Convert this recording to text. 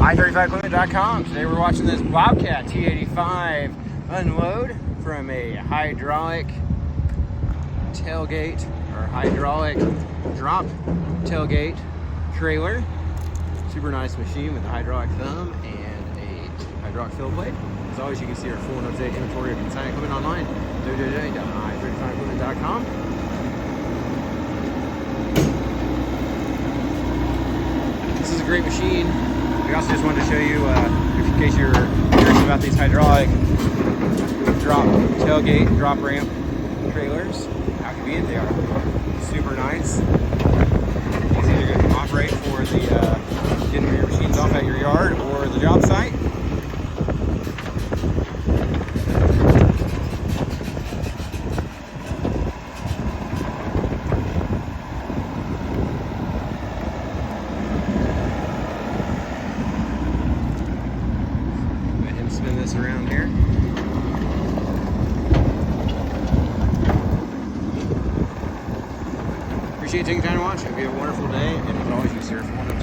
i35equipment.com. Today we're watching this Bobcat E85 unload from a hydraulic tailgate or hydraulic drop tailgate trailer. Super nice machine with a hydraulic thumb and a hydraulic fill plate. As always, you can see our full and up-to-date inventory of consigned equipment online, www.i35equipment.com. This is a great machine. We also just wanted to show you, in case you're curious about these hydraulic drop tailgate, drop ramp trailers, how convenient they are. Super nice. Easy to operate for the getting your machines off at your yard or the job site. Spin this around here. Appreciate you taking time to watch. Hope you have a wonderful day, and as always, you serve one of